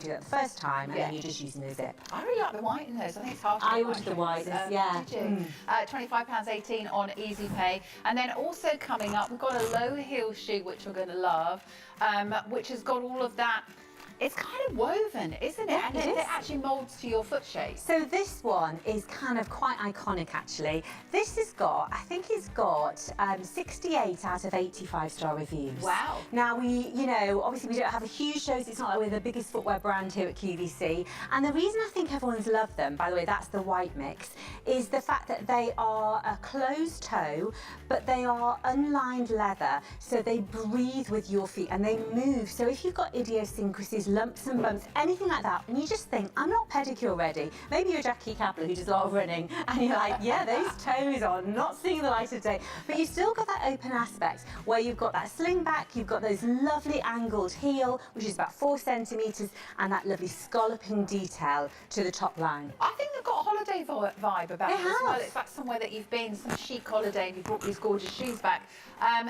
might do that the first time, and then you're just using the zip. I really like the white in those. I think it's hard to I get ordered the white white, ones. yeah. Did you? £25.18 on Easy Pay. And then also coming up, we've got a low heel shoe, which we're going to love, which has got all of that. It's kind of woven, isn't it? Yeah, and it it is. actually molds to your foot shape. So this one is kind of quite iconic, actually. This has got, I think it's got 68 out of 85-star reviews. Wow. Now you know, obviously we don't have a huge shows. It's not like we're the biggest footwear brand here at QVC. And the reason I think everyone's loved them, by the way, that's the white mix, is the fact that they are a closed toe, but they are unlined leather, so they breathe with your feet and they move. So if you've got idiosyncrasies, lumps and bumps, anything like that, and you just think, I'm not pedicure ready. Maybe you're Jackie Kaplan who does a lot of running, and you're like, yeah, those toes are not seeing the light of day. But you've still got that open aspect where you've got that sling back, you've got those lovely angled heel, which is about 4 centimetres, and that lovely scalloping detail to the top line. I think they've got a holiday vibe about They them as well. have. It's like somewhere that you've been, some chic holiday, and you brought these gorgeous shoes back.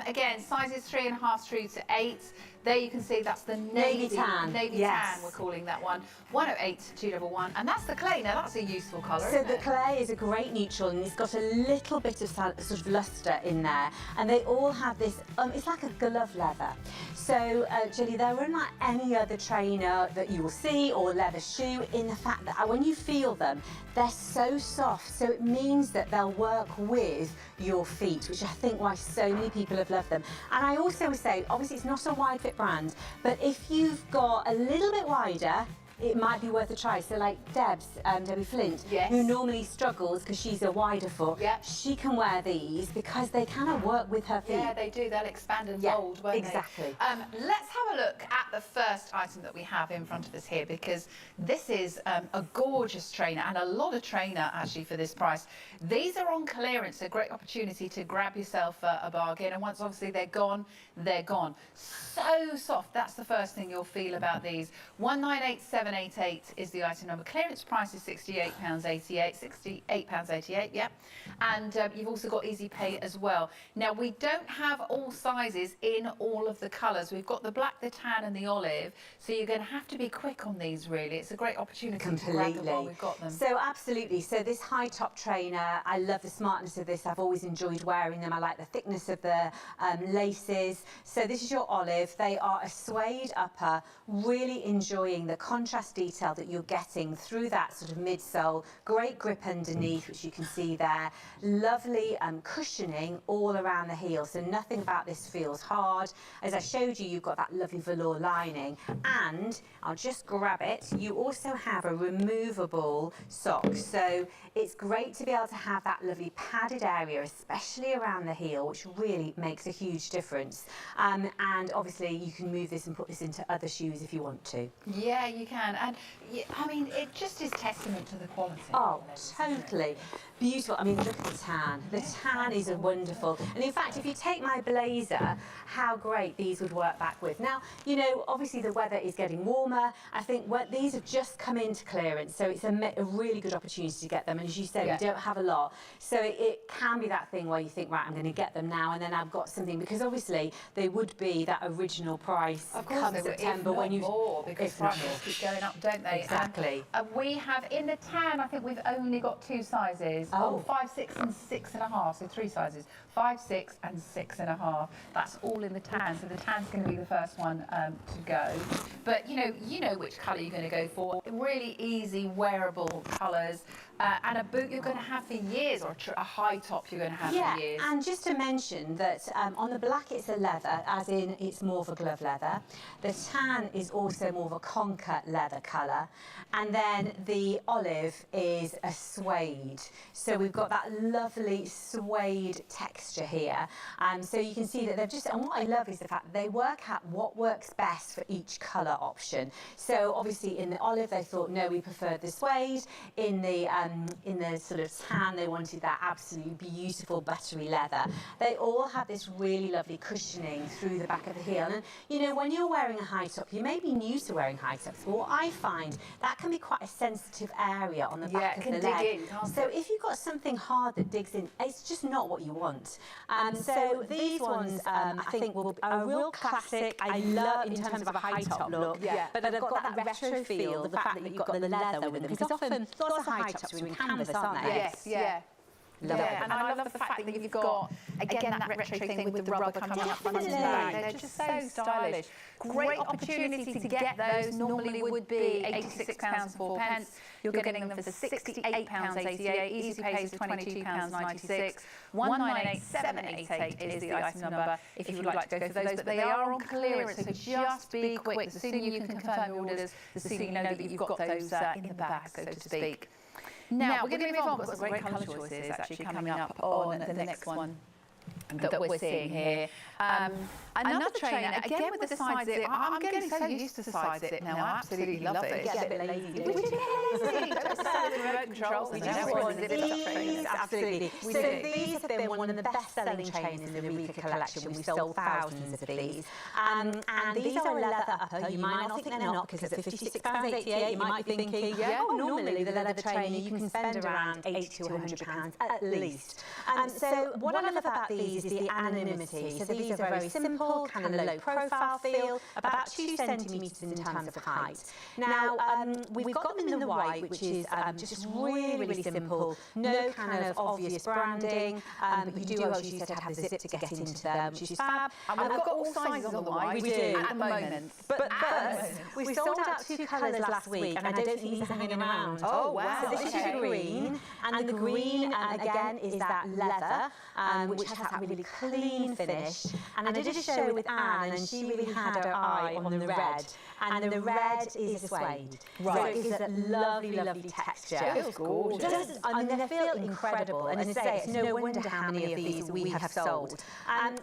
Again, sizes 3.5 through to 8. There you can see that's the navy tan. Navy Yes. tan, we're calling that one. 108-211, and that's the clay. Now that's a useful colour, So isn't the it? clay is a great neutral, and it's got a little bit of sort of luster in there, and they all have this, it's like a glove leather. So Julie, they're unlike any other trainer that you will see or leather shoe in the fact that when you feel them, they're so soft, so it means that they'll work with your feet, which I think why so many people have loved them. And I also would say, obviously it's not a wide fit brand, but if you've got a little bit wider, it might be worth a try. So like Debbie Flint, Yes. who normally struggles because she's a wider foot, she can wear these because they kind of work with her feet. Yeah, they do. They'll expand and Yeah, mould, won't exactly. they? Let's have a look at the first item that we have in front of us here, because this is a gorgeous trainer, and a lot of trainer actually for this price. These are on clearance, a great opportunity to grab yourself a bargain, and once obviously they're gone, they're gone. So soft. That's the first thing you'll feel about these. 198788 is the item number. Clearance price is £68.88, £68.88, yeah. And you've also got Easy Pay as well. Now, we don't have all sizes in all of the colours. We've got the black, the tan and the olive, so you're going to have to be quick on these, really. It's a great opportunity to grab them while we've got them. So absolutely. So this high top trainer, I love the smartness of this. I've always enjoyed wearing them. I like the thickness of the laces. So this is your olive. They are a suede upper, really enjoying the contrast detail that you're getting through that sort of midsole. Great grip underneath, which you can see there. Lovely cushioning all around the heel, so nothing about this feels hard. As I showed you, you've got that lovely velour lining, and I'll just grab it. You also have a removable sock, so it's great to be able to have that lovely padded area, especially around the heel, which really makes a huge difference. And obviously you can move this and put this into other shoes if you want to. Yeah, you can. And I mean, it just is testament to the quality. Oh, totally. Beautiful. I mean, look at the tan. The tan is a wonderful. And in fact, if you take my blazer, how great these would work back with. Now, you know, obviously the weather is getting warmer. I think these have just come into clearance, so it's a really good opportunity to get them. And as you say, we don't have a lot. So it can be that thing where you think, right, I'm going to get them now, and then I've got something, because obviously they would be that original price come September when you more, because prices keep going up, don't they? Exactly. We have in the tan, I think we've only got 2 sizes. Oh. 5, 6 and 6.5, so 3 sizes. 5, 6 and 6.5. That's all in the tan, so the tan's going to be the first one to go. But you know which colour you're going to go for. Really easy wearable colours, and a boot you're going to have for years, or a high top you're going to have for years. And just to mention that on the black it's a leather, as in it's more of a glove leather. The tan is also more of a conker leather colour, and then the olive is a suede. So we've got that lovely suede texture here. So you can see that they've just, and what I love is the fact that they work out what works best for each colour option. So obviously in the olive they thought, no, we preferred the suede. In the in the sort of tan. They wanted that absolutely beautiful buttery leather. They all have this really lovely cushioning through the back of the heel. And you know, when you're wearing a high top, you may be new to wearing high tops, but what I find, that can be quite a sensitive area on the back of the leg. Dig in, can't so if you've got something hard that digs in, it's just not what you want. So these ones, I think, will be a real classic. I love in terms of a high top look, but they've got that retro feel, the fact that you've got the leather with them, because often lots of high tops are in canvas, aren't they? Yes, yeah. Love it. And I love the fact that you've got, again, that retro thing with the rubber coming up front and back. They're just so stylish. Great opportunity to get those. Normally would be £86 4 pence. You're getting them for £68.88. Easy Pay is £22.96. 198788 is the item number if you would like to go for those. But they are on clearance, so just be quick. The sooner you can confirm your orders, the sooner you know that you've got those in the bag, so to speak. Now, we're going to move on. We've got some great colour choices actually coming up on the next one that we're seeing here. Another trainer, again with the side zip. I'm getting so used to side zip now. I absolutely love it. Get a bit lazy. We do get lazy. Don't say the remote controls. We just want to zip up trainers. Absolutely. So these have been one of the best-selling trainers in the Rika collection. We've sold thousands of these. And these are a leather upper. You might not think they're not, because at £56.88 you might be thinking, oh, normally the leather trainer you can spend around £80 to £100 at least. So what I love about these is the anonymity. So these are very simple, kind of low profile feel, about 2 centimetres in terms of height. Now, we've got them in the white, which is just really, really simple, no kind of obvious branding, but you do, as you said, have the zip to get into them, which is fab. And we've got all sizes on the white. We do. At the moment. But we sold out 2 colours last week, and I don't think these are hanging around. Oh, wow. So this is green, and the green, again, is that leather, which has that really clean finish. And I did a show with Anne, and she really had her eye on the red. And the red is a suede. Right. So it gives a lovely, lovely texture. It feels gorgeous. I mean, they feel incredible. And as I say, it's no wonder how many of these we have sold.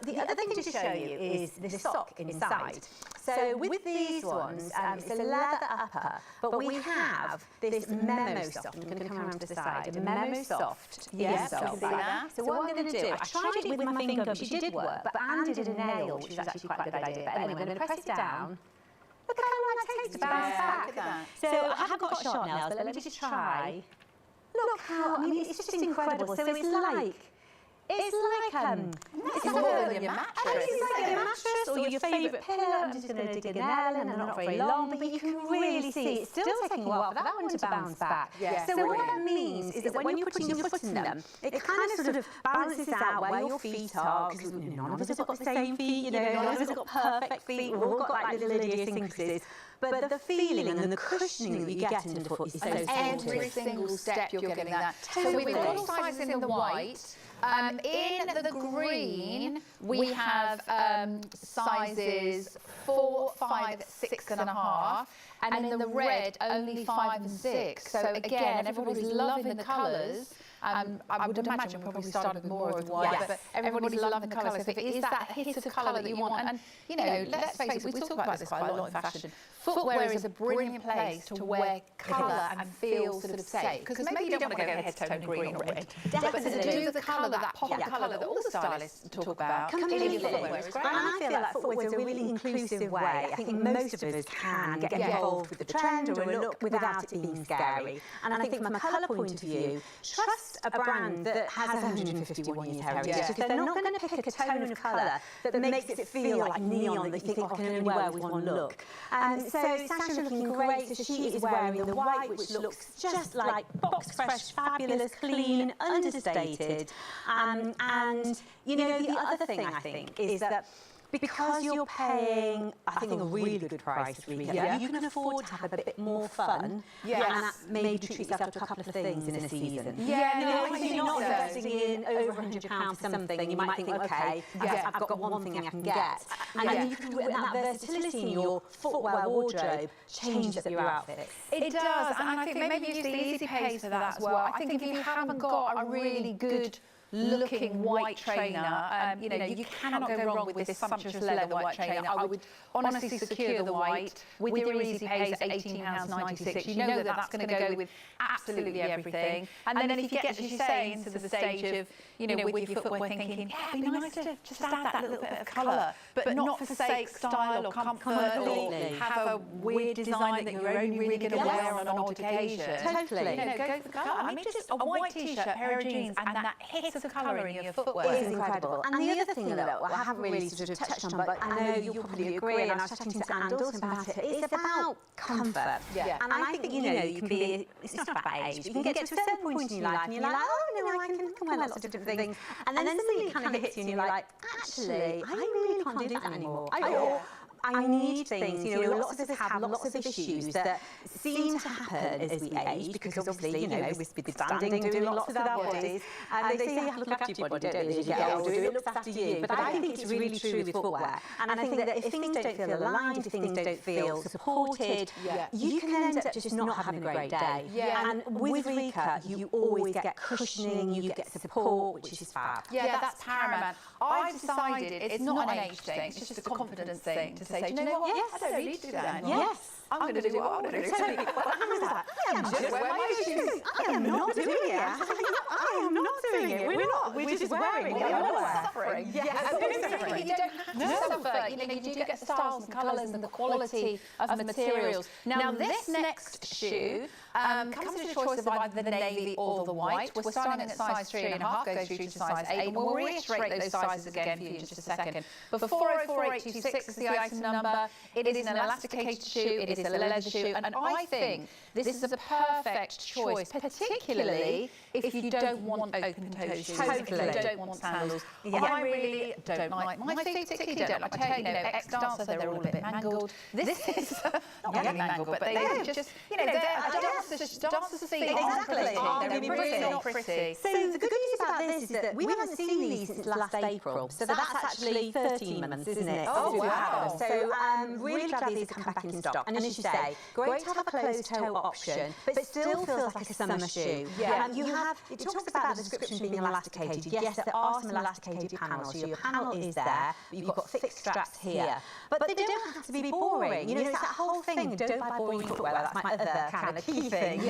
The other thing to show you is the sock inside. So with these ones, it's a leather upper, but we have this memo soft. I'm going to come around to the side. A memo soft. Yes, so what I'm going to do, I tried it with my finger, which did work, but Anne did a nail, which was actually quite a good idea. But anyway, I'm going to press it down. Look at how long it takes to bounce back. So I haven't got sharp nails, but let me just try. Look how, I mean, it's just incredible. So it's like it's more than your mattress. It's like a mattress or your favourite pillow. I'm just going to dig a nail in, and they're not very long, but you can really see it's still taking a while for that one to bounce back. Yeah. So what that means is that when you're putting your foot in them, it kind of sort of balances out where your feet are, because none of us have got the same feet, you know, none of us have got perfect feet, we've all got like little idiosyncrasies. But the feeling and the cushioning that you get in the foot is so supportive. Every single step you're getting that. So we've got all sizes in the white. In the green, we have sizes 4, 5, 6 and a half. And in the red, only 5 and 6. So again, everybody's loving the colours. I would imagine we'll probably start with more of the white, but everybody's loving the colours. So if it is that hit of colour that you want, and you know, let's face it, we talk about this quite a lot in fashion. Footwear is a brilliant place to wear colour and feel sort of safe, because maybe you don't want to go head to toe in green or red, but to do the colour, that pop of colour that all the stylists talk about, completely. in footwear is great. And I feel like footwear is a really inclusive way. I think most of us can get involved with the trend or a look without it being scary. And I think from a colour point of view, trust a brand that has 151 years heritage, because they're not going to pick a tone of colour that makes it feel like neon, that you think, I can only wear with one look. So Sasha's looking great, so she is wearing the white, which looks just like box fresh, fabulous, clean, understated. And, you know, the other thing I think is that because you're paying, I think, a really good price, Rika, you can afford to have a bit more fun, and maybe treat yourself to a couple of things in a season. Yeah, you know, if you're not investing in over £100 for something, you might think, okay, I've got one thing I can get. And then you can, and that versatility in your footwear wardrobe changes up your outfit. It does, and I think maybe use the Easy Pays for that as well. I think if you haven't got a really good looking white trainer. You know, you cannot go wrong with this sumptuous leather white trainer. I would honestly secure the white with your easy pays at £18.96. You know that that's going to go with absolutely everything. And then if you get, as you say, into the stage of, you know, with your footwear thinking, yeah, it'd be nice to just add that little bit of colour, but not for sake, style or comfort, or have a weird design that you're only really going to wear on an odd occasion. Totally. You know, go for the colour. I mean, just a white t-shirt, pair of jeans, and that hit of colour in your footwear is incredible. And the other thing that I haven't really sort of touched on, but I know you'll probably agree, and I was chatting to Anne Dawson about it, it's about comfort. Yeah. And I think, you know, you can be, it's not about age, but you can get to a certain point in your life and you're like, oh, no, I can wear lots of different things. And then suddenly it kind of hits you and you're like, actually, I really can't do that anymore. I need things, you know, lots of us have lots of issues that seem to happen as we age, because obviously, you know, we're standing, doing lots with our bodies, and they say you have to look after your body, don't they, as you get older, it looks after you. But I think it's really true with footwear. And I think that if things don't feel aligned, if things don't feel supported, you can end up just not having a great day. And with Rika, you always get cushioning, you get support, which is fab. Yeah, that's paramount. I've decided it's not an age thing, it's just a confidence thing to say, do you know what? Yes, I don't need to do that anymore. Yes. I'm going to do what I want to do. Totally. How is that? I am just wearing my shoes. I am not doing it. I am not doing it. We're not. We're just wearing it. We're not suffering. Yes. Absolutely. You don't have to suffer. You know, you do get the styles and colours and the quality of materials. Now, this next shoe comes in a choice of either the navy or the white. We're starting at size 3.5, goes through to size 8, and we'll reiterate those sizes again for you in just a second. But 404826 is the item number. It is an elasticated shoe. It is a leather shoe, and I think this is a perfect choice, particularly if you don't want open-toe shoes, if you don't want sandals. I really don't like, my feet particularly don't like. I tell you, ex-dancer, they're all a bit mangled. This is not really mangled, but they're just, you know, they're dancers' feet. Exactly. They're really not pretty. So the good news about this is that we haven't seen these since last April, so that's actually 13 months, isn't it? Oh, wow. So really glad these come back in stock. And as you say, great to have a closed-toe option, but still feels like a summer shoe. You have, it talks about the description being elasticated. Yes, there are some elasticated panels, so your panel is there, but you've got thick straps here. But they don't have to be boring. You know, it's that whole thing, don't buy boring footwear. That's my other kind of key thing.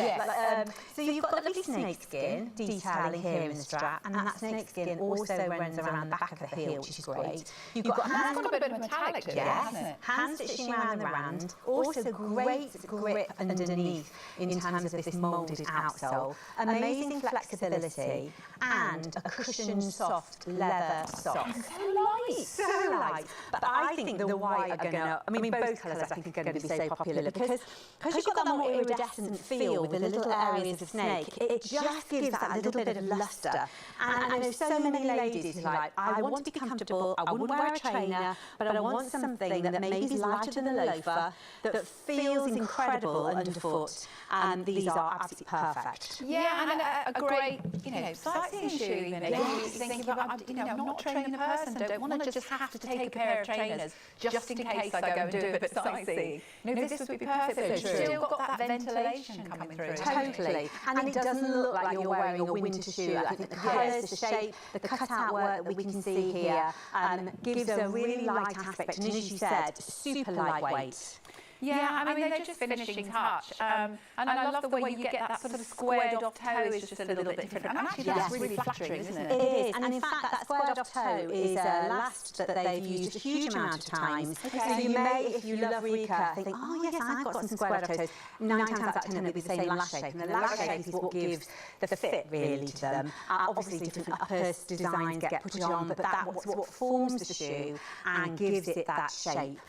So you've got lovely snakeskin detailing here in the strap, and that snakeskin also runs around the back of the heel, which is great. You've got a bit of metallic to it, hasn't it? Hand stitching around the rand, also great grip underneath in terms of this moulded outsole, amazing flexibility, and a cushioned soft leather sock. So light. But I think the white are going to, I mean both colours I think are going to be so popular because you've got that more iridescent feel with the little areas of snake. It just gives that little bit of lustre. And I know so many ladies who are like, I want to be comfortable, I wouldn't wear a trainer, but I want something that maybe is lighter than a loafer, that feels incredible underfoot. These are absolutely perfect. Yeah, and a great, you know, sightseeing shoe even. If you're thinking about, you know, I'm not a trainer person, don't want to just have to take a pair of trainers just in case I go and do a bit of sightseeing. No, this would be perfect. You've still got that ventilation coming through. Totally. And it doesn't look like you're wearing a winter shoe. I think the colours, the shape, the cut-out work that we can see here gives a really light aspect. And as you said, super lightweight. Yeah, I mean, they're just finishing touch. And I love the way you get that sort of squared off toe is just a little bit different. And actually, that's really flattering, isn't it? It is. And in fact, that squared off toe is a last that they've used a huge amount of times. So you may, if you love Rika, think, oh yes, I've got some squared off toes. 9 times out of 10 it'll be the same lash shape. And the lash shape is what gives the fit really to them. Obviously, different upper designs get put on, but that's what forms the shoe and gives it that shape.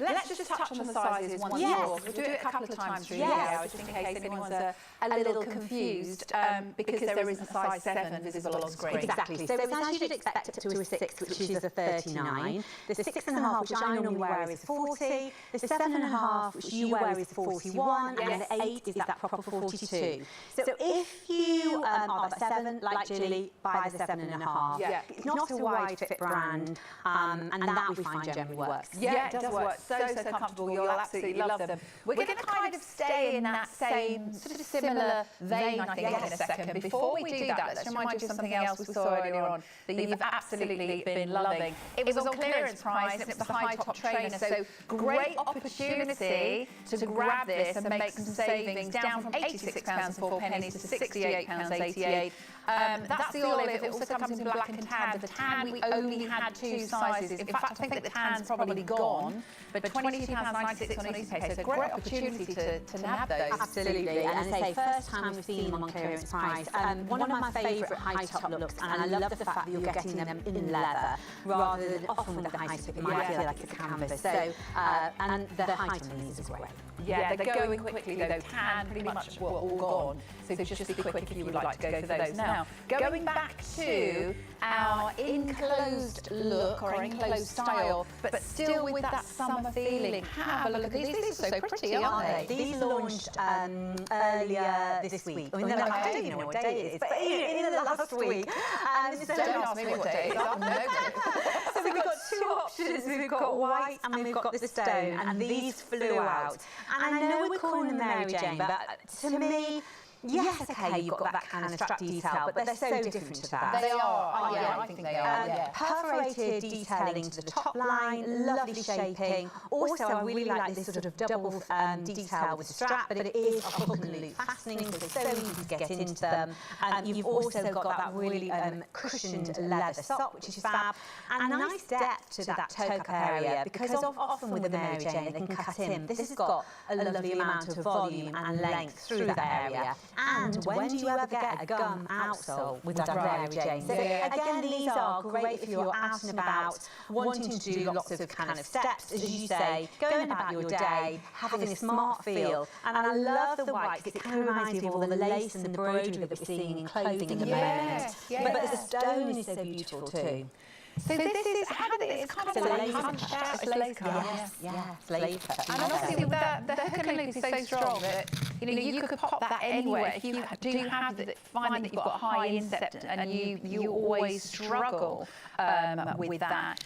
Let's just touch on the sizes once more. We'll do it a couple of times through the video, just in case anyone's a little confused, because there isn't a size 7 visible on screen. Exactly. So it's as you'd expect up to a 6, which is a 39. The 6.5, which I normally wear, is 40. The 7.5, which you wear, is 41. And the 8 is that proper 42. So if you are that 7, like Jilly, buy the 7.5. It's not a wide fit brand, and that we find generally works. Yeah, it does work so comfortable. You'll absolutely love them. We're going to kind of stay in that same sort of similar vein, I think, in a second. Before we do that, let's remind you of something else we saw earlier on that you've absolutely been loving. It was on clearance price, and it was the high top trainer. So great opportunity to grab this and make some savings, down from £86.04 to £68.88. That's the olive. It also comes in black and tan. The tan, we only had 2 sizes. In fact, I think that the tan's probably gone, but £22.96 on EasyPay. So a great opportunity to nab those. Absolutely, and I say first time we've seen them on clearance price. One of my favourite high top looks, and I love the fact that you're getting them in leather rather than often with the high top it might feel like it's canvas. So and the height on these is great. Yeah, they're going quickly though. Tan pretty much all gone. So just be quick if you would like to go for those. Now, going back to our enclosed look or enclosed style, but still with that summer feeling. Have a look at these. These are so pretty, aren't they? These launched earlier this week. I mean, I don't even know what day it is, but in the last week. So don't ask me what day it is. I'll know. So we've got 2 options. We've got white and we've got the stone, and these flew out. And I know we're calling them Mary Jane, but to me, yes, okay, you've got that kind of strap detail, but they're so different to that. They are. Yeah, I think they are. Perforated detailing to the top line, lovely shaping. Also, I really like this sort of double detail with the strap, but it is a hook and loop fastening, so it's so easy to get into them. You've also got that really cushioned leather sock, which is fab, and a nice depth to that toe-cup area, because often with the Mary Jane, they can cut in. This has got a lovely amount of volume and length through that area. And when do you ever get a gum outsole with a Mary Jane? So again, these are great if you're out and about, wanting to do lots of kind of steps, as you say, going about your day, having a smart feel. And I love the white because it kind of reminds me of all the lace and the embroidery that we're seeing in clothing at the moment. But the stone is so beautiful too. So this is, it's kind of like punched out. It's lace cut. Yes, lace cut. And obviously with the hook and loop is so strong that you could pop that anywhere. If you do find that you've got high instep and you always struggle with that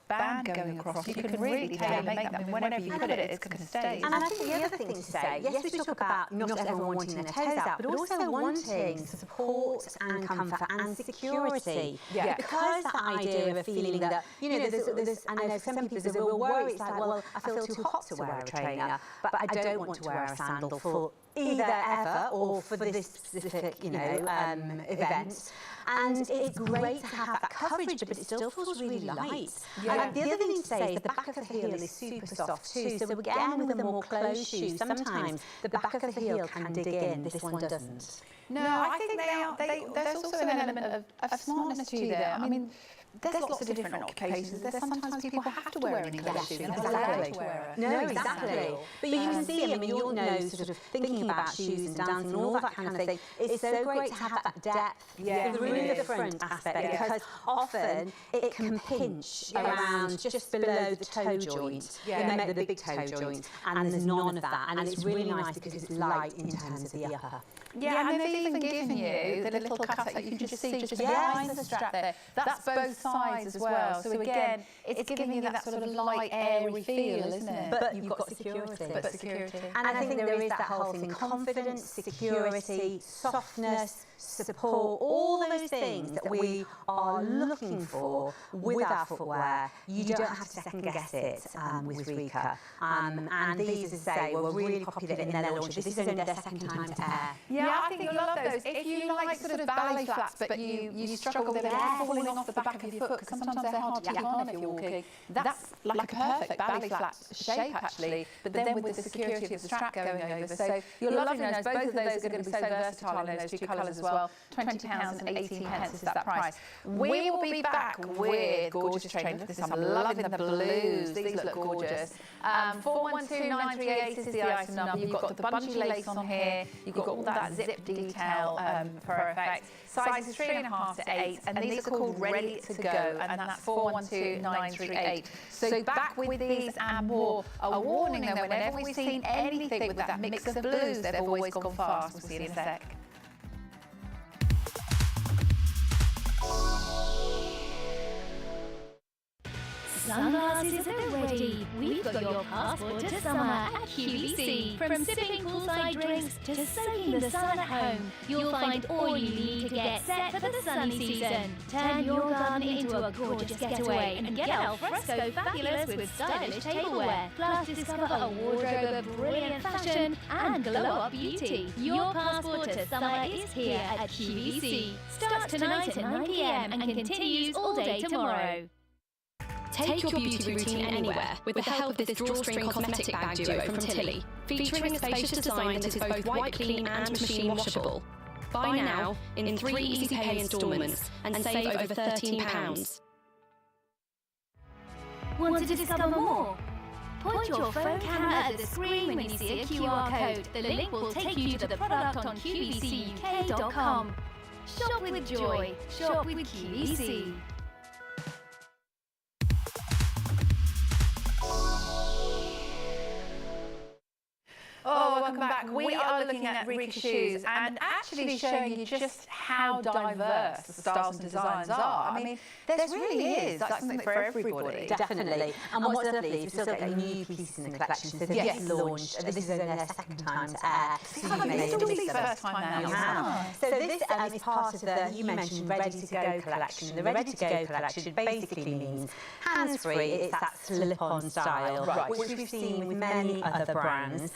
band going across, you can really tailor make that. I mean, whenever you put it, it's going to stay. And I think the other thing to say, yes, we talk about not everyone wanting their toes out, but also wanting support and comfort and security. Yeah. Because that idea of feeling that, there's, I know for some people there's a real worry. It's like, well, I feel too hot to wear a trainer, but I don't want to wear a sandal for either ever or for this specific, event. And it's great to have that coverage, but it still feels really light. And the other thing to say is the back of the heel is super soft too. So again, with the more closed shoes, sometimes the back of the heel can dig in. This one doesn't. No, I think they are. There's also an element of smartness to them. I mean, there's lots of different occupations. There's sometimes people have to wear an enclosed shoe. No, exactly. But you can see, you'll know, sort of thinking about shoes and dancing and all that kind of thing. It's so great to have that depth through the front aspect, because often it can pinch around just below the toe joint, the big toe joint, and there's none of that. And it's really nice because it's light in terms of the upper. Yeah, and they've even given you the little cutout that you can just see just behind the strap there. That's both sides as well. So again, it's giving you that sort of light, airy feel, isn't it? But you've got security. And I think there is that whole thing: confidence, security, softness, support, all those things that we are looking for with our footwear. You don't have to second guess it with Rika. And these, as I say, were really popular in their launch. This is only their second time to air. Yeah, I think you'll love those. If you like sort of ballet flats, but you struggle with them falling off the back of your foot, because sometimes they're hard to keep on if you're walking, that's like a perfect ballet flat shape, actually, but then with the security of the strap going over. So you're loving those. Both of those are going to be so versatile in those 2 colours as well. £20 and 18 pence is that price. We will be back with gorgeous trainers. I'm loving the blues. These look gorgeous. 412938 is the item number. You've got the bungee lace on here. You've got all that zip detail for effect. Sizes 3.5 to 8, and these are called Ready to Go, and that's 412938. So back with these and more. A warning though, whenever we've seen anything with that mix of blues, they've always gone fast. We'll see you in a sec. Sunglasses are ready. We've got your passport to summer at QVC. From sipping poolside drinks to soaking the sun at home, you'll find all you need to get set for the sunny season. Turn your garden into a gorgeous getaway and get al fresco fabulous with stylish tableware. Plus discover a wardrobe of brilliant fashion and glow-up beauty. Your passport to summer is here at QVC. Starts tonight at 9 p.m. and continues all day tomorrow. Take your beauty routine anywhere with the help of this drawstring cosmetic bag duo from Tilly, featuring a spacious design that is both wipe clean and machine washable. Buy now in 3 easy pay instalments and save over £13. Want to discover more? Point your phone camera at the screen when you see a QR code. The link will take you to the product on QVCUK.com. Shop with joy. Shop with QVC. Oh, welcome back. We are looking at Rika shoes and actually showing you just how diverse the styles and designs are. I mean, there really is like something for everybody. Definitely. And what's lovely is we're still getting new pieces in the collection. So this is launched, this is only their second time to air. It's the first time now. So this is part of the, you mentioned, Ready to Go collection. The Ready to Go collection basically means hands-free. It's that slip-on style, which we've seen with many other brands.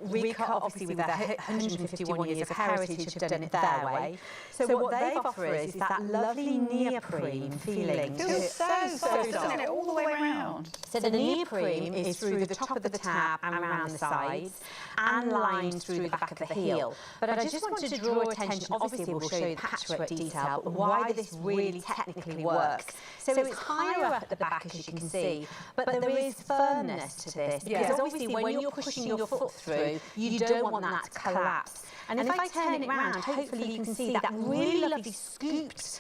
Rika, obviously, with their 151 years of heritage, have done it their way. So what they've offered is that lovely neoprene feeling. Feels so soft, doesn't it, all the way around? So the neoprene is through the top of the tab and around the sides, and lined through the back of the heel. But I just want to draw attention, obviously we'll show you the patchwork detail, but why this really technically works. So it's higher up at the back, as you can see, but there is firmness to this, because obviously when you're pushing your foot through, you don't want that to collapse. And if I turn it round, hopefully you can see that really lovely scooped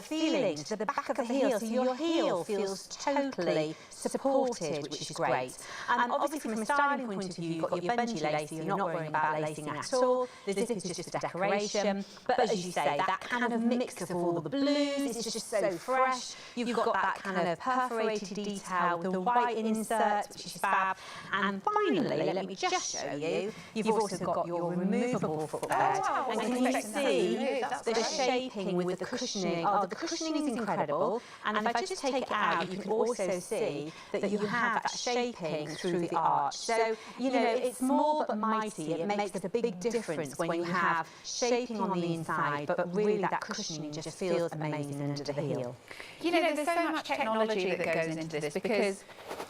feeling to the back of the heel, so your heel feels totally supported, which is great. Obviously from a styling point of view, you've got your bungee lace, so you're not worrying about lacing at all. The zip is just for decoration, but as you say, that kind of mix of all the blues is just so fresh. You've got that kind of perforated detail with the white inserts, which is fab. And finally, let me just show you, you've also got your removable footbed. And can you see the shaping with the cushioning? Oh, the cushioning is incredible. And if I just take it out, you can also see that you have that shaping through the arch. So, you know, it's small but mighty. It makes a big difference when you have shaping on the inside, but really that cushioning just feels amazing under the heel. You know, there's so much technology that goes into this because,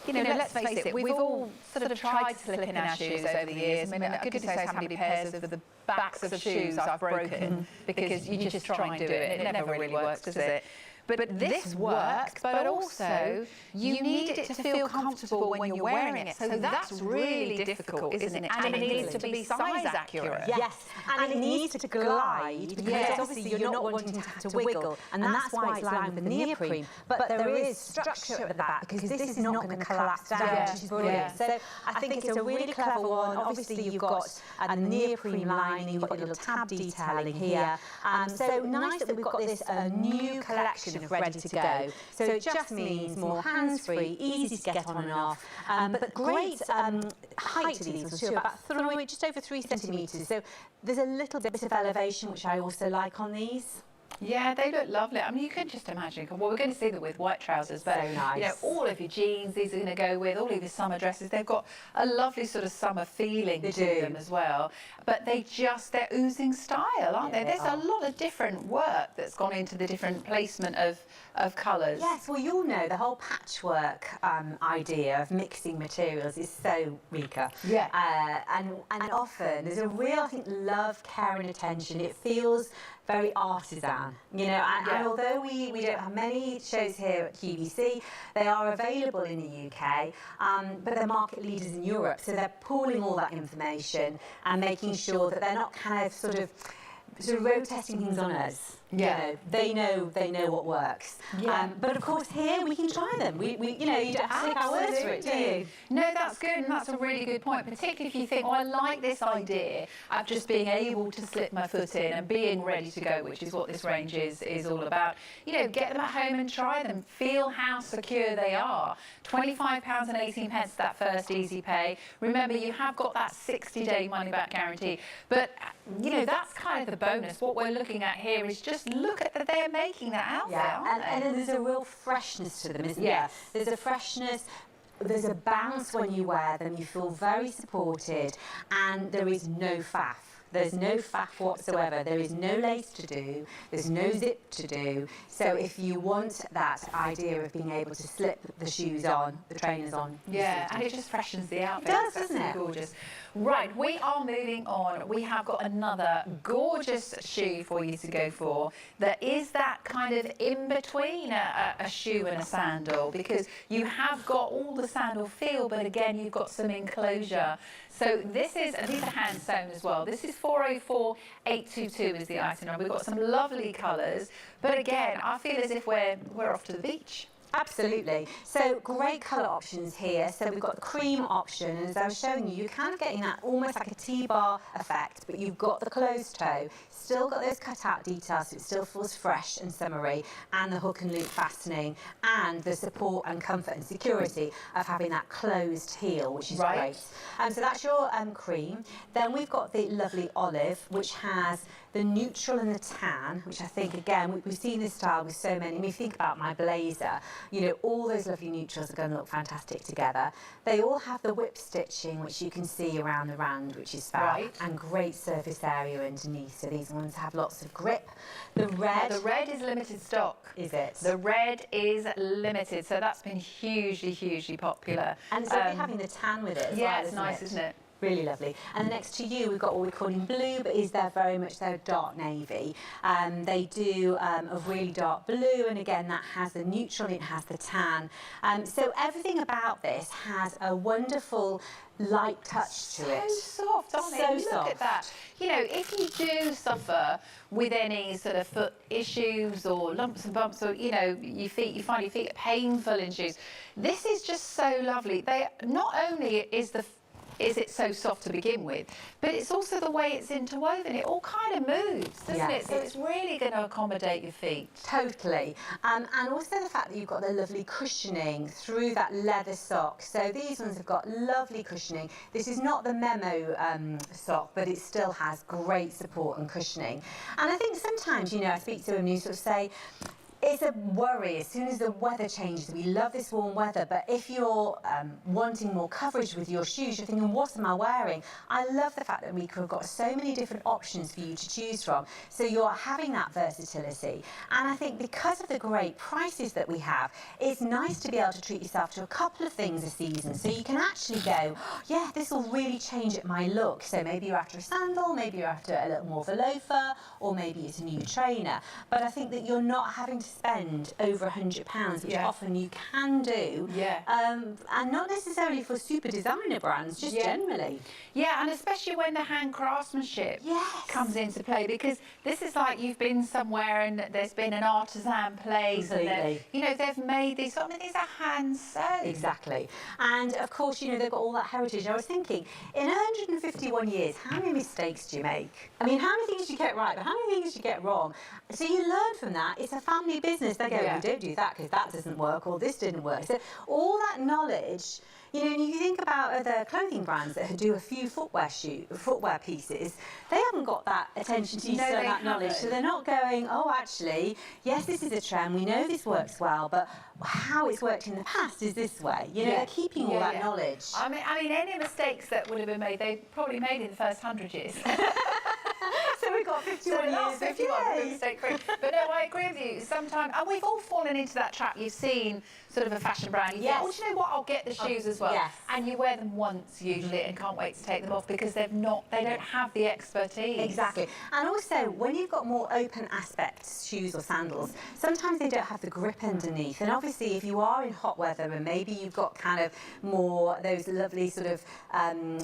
you know, let's face it, we've all sort of tried to slip in our shoes over the years. I mean, goodness knows how many pairs of the backs of shoes I've broken because you just try and do it and it never really works, does it? But this works, but also you need it to feel comfortable when you're wearing it. So that's really difficult, isn't it? And it needs to be size accurate. Yes, and it needs to glide because obviously you're not wanting to have to wiggle, and that's why it's lined with the neoprene. But there is structure at the back because this is not going to collapse down, which is brilliant. So I think it's a really clever one. Obviously you've got a neoprene lining, you've got your little tab detailing here. So nice that we've got this new collection of Ready to Go. So it just means more hands-free, easy to get on and off, but great height to these, too, about just over 3 centimetres. So there's a little bit of elevation, which I also like on these. Yeah, they look lovely. I mean, you can just imagine. Well, we're going to see them with white trousers, but so nice. You know, all of your jeans, these are going to go with all of your summer dresses. They've got a lovely sort of summer feeling to them as well. But they're oozing style, aren't they? There's a lot of different work that's gone into the different placement of colours. Yes, well, you'll know the whole patchwork idea of mixing materials is so Rika. Yeah. And often there's a real, I think, love, care and attention. It feels very artisan, you know, and although we don't have many shows here at QVC, they are available in the UK, but they're market leaders in Europe, so they're pooling all that information and making sure that they're not kind of sort of road testing things on us. Yeah. You know, they know what works. Yeah. But of course here we can try them. We you know, you don't have to take our words for it, do you? No, that's good, and that's a really good point, particularly if you think, oh, I like this idea of just being able to slip my foot in and being ready to go, which is what this range is all about. You know, get them at home and try them. Feel how secure they are. £25.18 that first easy pay. Remember, you have got that 60-day money-back guarantee. But, you know, that's kind of the bonus. What we're looking at here is just look at that they're making that outfit, aren't they? And there's a real freshness to them, isn't there? There's a freshness. There's a bounce when you wear them. You feel very supported, and there is no faff. There's no faff whatsoever. There is no lace to do. There's no zip to do. So if you want that idea of being able to slip the shoes on, the trainers on. Yeah, and it just freshens the outfit. It does, doesn't it? Gorgeous. Right, we are moving on. We have got another gorgeous shoe for you to go for. There is that kind of in between a shoe and a sandal, because you have got all the sandal feel, but again, you've got some enclosure. So this is, and these are hand sewn as well. This is 404822 is the item number. We've got some lovely colours, but again, I feel as if we're off to the beach. Absolutely. So great colour options here. So we've got the cream option, and as I was showing you, you're kind of getting that almost like a T-bar effect, but you've got the closed toe, still got those cut-out details, so it still feels fresh and summery, and the hook and loop fastening, and the support and comfort and security of having that closed heel, which is great. So that's your cream. Then we've got the lovely olive, which has the neutral and the tan, which I think, again, we've seen this style with so many. I mean, think about my blazer, you know, all those lovely neutrals are going to look fantastic together. They all have the whip stitching, which you can see around the rand, which is fab, and great surface area underneath. So these ones have lots of grip. The red. The red is limited stock. Is it? The red is limited, so that's been hugely, hugely popular. And so having the tan with it as yeah, well, it's nice, isn't it? Really lovely. And next to you, we've got what we're calling blue, but is there very much their dark navy. They do a really dark blue, and again, that has the neutral, it has the tan. So everything about this has a wonderful light touch to it. So soft, aren't they? Look at that. You know, if you do suffer with any sort of foot issues or lumps and bumps, or, you know, you find your feet painful in shoes, this is just so lovely. They not only is it so soft to begin with, but it's also the way it's interwoven. It all kind of moves, doesn't it? So it's really going to accommodate your feet. Totally. And also the fact that you've got the lovely cushioning through that leather sock. So these ones have got lovely cushioning. This is not the Memo sock, but it still has great support and cushioning. And I think sometimes, you know, I speak to women who sort of say, it's a worry as soon as the weather changes. We love this warm weather, but if you're wanting more coverage with your shoes, you're thinking, what am I wearing? I love the fact that we have got so many different options for you to choose from. So you're having that versatility. And I think because of the great prices that we have, it's nice to be able to treat yourself to a couple of things a season. So you can actually go, oh, yeah, this will really change my look. So maybe you're after a sandal, maybe you're after a little more of a loafer, or maybe it's a new trainer. But I think that you're not having to spend over £100, which often you can do, and not necessarily for super designer brands, just generally. Yeah, and especially when the hand craftsmanship comes into play, because this is like you've been somewhere and there's been an artisan place, and you know, they've made these. I mean, these are hand sewn. Exactly, and of course, you know, they've got all that heritage. I was thinking, in 151 years, how many mistakes do you make? I mean, how many things do you get right, but how many things do you get wrong? So you learn from that. It's a family business. They go, we don't do that because that doesn't work, or this didn't work. So all that knowledge, you know, and you think about other clothing brands that do a few footwear pieces, they haven't got that attention to detail, that knowledge. So they're not going, oh, actually, yes, this is a trend. We know this works well, but how it's worked in the past is this way. You know, they're keeping all that knowledge. I mean, any mistakes that would have been made, they probably made in the first 100 years. So we've got 51 years. 51 mistake-free. But no, I agree with you. Sometimes, and we've all fallen into that trap. You've seen sort of a fashion brand. You think, oh, do you know what? I'll get the shoes as well. And you wear them once usually and can't wait to take them off because they don't have the expertise. Exactly. And also, when you've got more open aspects, shoes or sandals, sometimes they don't have the grip underneath. And obviously, if you are in hot weather and maybe you've got kind of more those lovely sort of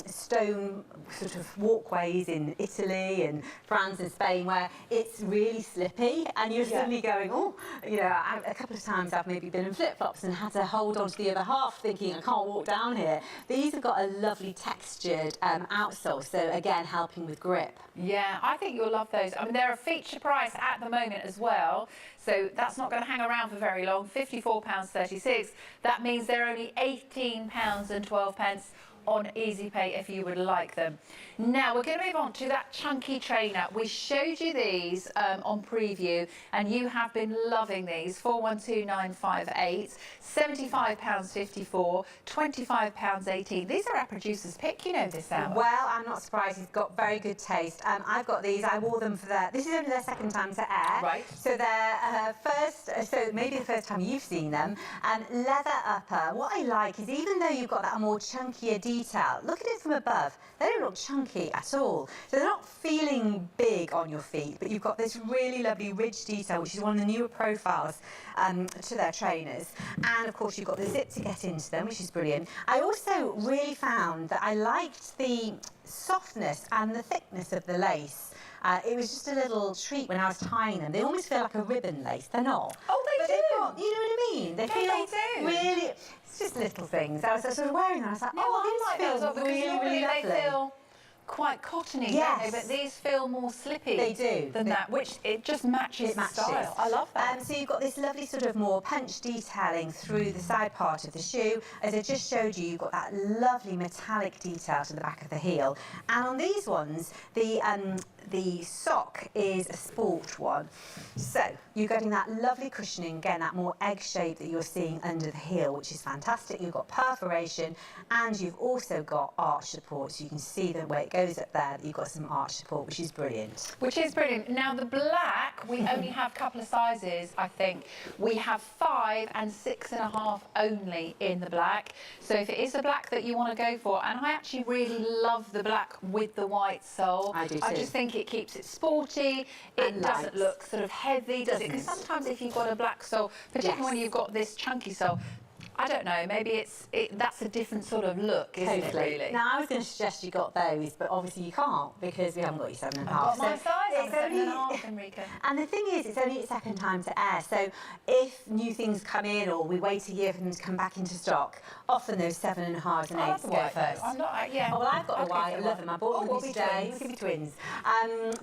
stone sort of walkways in Italy and France towns in Spain where it's really slippy and you're suddenly going, oh, you know, a couple of times I've maybe been in flip-flops and had to hold on to the other half thinking I can't walk down here. These have got a lovely textured outsole, so again, helping with grip. Yeah, I think you'll love those. I mean, they're a feature price at the moment as well, so that's not going to hang around for very long. £54.36. That means they're only £18.12 on Easy Pay if you would like them. Now we're going to move on to that chunky trainer. We showed you these on preview and you have been loving these. 412958, £75.54, £25.18. These are our producer's pick, you know this hour. Well, I'm not surprised. He's got very good taste. I've got these. I wore them for this is only their second time to air. Right. So they're so maybe the first time you've seen them. Leather upper. What I like is even though you've got that more chunkier detail, look at it from above. They don't look chunky at all. So they're not feeling big on your feet, but you've got this really lovely ridge detail, which is one of the newer profiles to their trainers. And of course, you've got the zip to get into them, which is brilliant. I also really found that I liked the softness and the thickness of the lace. It was just a little treat when I was tying them. They almost feel like a ribbon lace. They're not. Oh, they do. Got, you know what I mean? They feel they do. really. It's just little things. I was sort of wearing them. I was like, No, oh, I these like feel those because really, normally really they lovely. feel quite cottony, Yes. don't they? But these feel more slippy. They do. Than that, which it just matches the style. I love that. So you've got this lovely sort of more punch detailing through the side part of the shoe. As I just showed you, you've got that lovely metallic detail to the back of the heel. And on these ones, the sock is a sport one. So you're getting that lovely cushioning, again, that more egg shape that you're seeing under the heel, which is fantastic. You've got perforation and you've also got arch support. So you can see the way it goes up there, that you've got some arch support, which is brilliant. Which is brilliant. Now the black, we only have a couple of sizes, I think. We have 5 and 6.5 only in the black. So if it is a black that you want to go for, and I actually really love the black with the white sole. I do too. I just think it keeps it sporty. It And doesn't light. look sort of heavy, does it? Because sometimes if you've got a black sole, particularly when you've got this chunky sole, I don't know, maybe that's a different sort of look, isn't it, really? Now, I was going to suggest you got those, but obviously you can't because we haven't got your 7.5. I've got my size, I'm it's 7.5, Enrica. And the thing is, it's only its second time to air. So if new things come in or we wait a year for them to come back into stock, often those 7.5s and 8s go first. I'm not, yeah. Oh, well, I've got a Okay, white. I so love them. I bought them we'll with me be today. twins. We could be twins.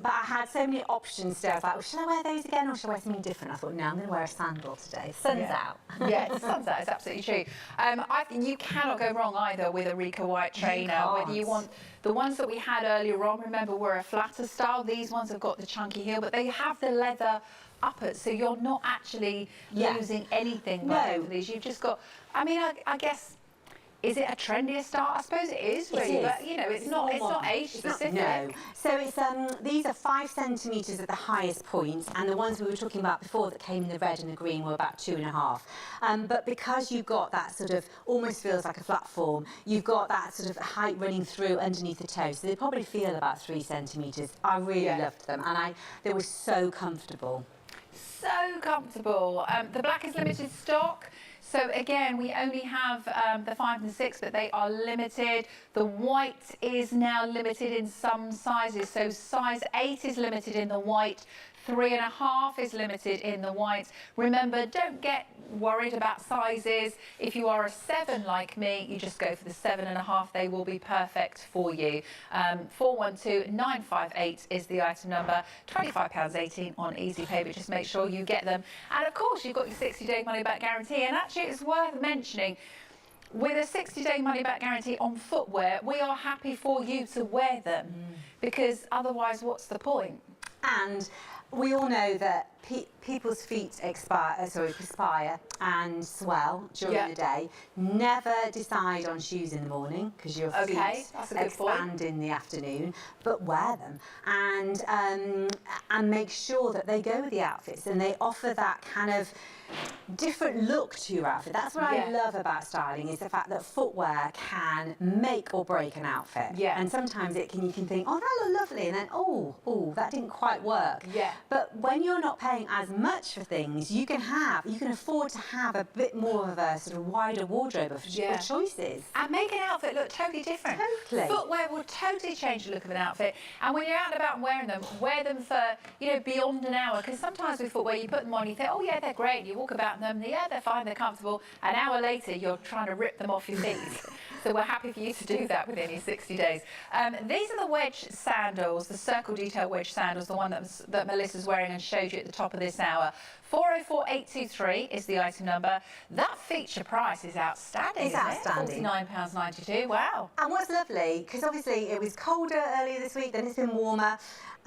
But I had so many options today. I was like, well, should I wear those again or should I wear something different? I thought, no, I'm going to wear a sandal today. Sun's out. Yeah, the sun's out. It's absolutely true. I think you cannot go wrong either with a Rika white trainer. Whether you want the ones that we had earlier on, remember, were a flatter style. These ones have got the chunky heel, but they have the leather uppers, so you're not actually losing anything by over these. You've just got. I mean, I guess. Is it a trendier style? I suppose it is, really, but you know, it's not age specific. No. So it's these are 5 centimetres at the highest point, and the ones we were talking about before that came in the red and the green were about 2.5. But because you've got that sort of almost feels like a flat form, you've got that sort of height running through underneath the toe, so they probably feel about 3 centimetres. I really loved them, and they were so comfortable. So comfortable. The black is limited stock. So again, we only have the 5 and 6, but they are limited. The white is now limited in some sizes. So size 8 is limited in the white. 3.5 is limited in the white. Remember, don't get worried about sizes. If you are a 7 like me, you just go for the 7.5. They will be perfect for you. 412958 is the item number. £25.18 on Easy Pay, but just make sure you get them. And of course, you've got your 60-day money-back guarantee. And actually, it's worth mentioning, with a 60-day money-back guarantee on footwear, we are happy for you to wear them because otherwise, what's the point? And we all know that people's feet perspire and swell during the day. Never decide on shoes in the morning because your feet expand in the afternoon, but wear them and make sure that they go with the outfits and they offer that kind of different look to your outfit. That's what I love about styling, is the fact that footwear can make or break an outfit. Yeah. And sometimes you can think, oh, that looked lovely, and then oh, that didn't quite work. Yeah. But when you're not paying paying as much for things, you can afford to have a bit more of a sort of wider wardrobe of choices. And make an outfit look totally different. Totally. Footwear will totally change the look of an outfit. And when you're out and about and wearing them, wear them for, you know, beyond an hour. Because sometimes with footwear, you put them on, you think, oh yeah, they're great. You walk about in them, yeah, they're fine, they're comfortable. An hour later, you're trying to rip them off your feet. So we're happy for you to do that within your 60 days. These are the wedge sandals, the circle detail wedge sandals, the one that Melissa's wearing and showed you at the top of this hour. 404823 is the item number. That feature price is outstanding. It's outstanding. £49.92. Wow. And what's lovely, because obviously it was colder earlier this week, then it's been warmer.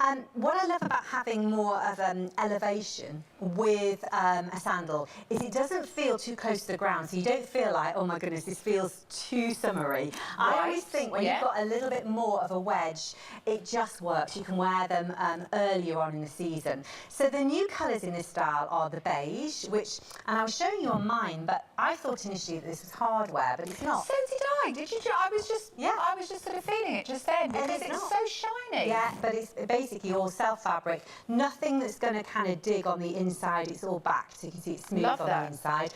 And what I love about having more of elevation with a sandal is it doesn't feel too close to the ground. So you don't feel like, oh my goodness, this feels too summery. I always think when you've got a little bit more of a wedge, it just works. You can wear them earlier on in the season. So the new colours in this style are the beige, which, and I was showing you on mine, but I thought initially that this was hardware, but it's not. So did I. Did you? I was just sort of feeling it just then because it's so shiny. Yeah, but it's basically all self fabric. Nothing that's going to kind of dig on the inside. It's all backed, so you can see it's smooth on the inside.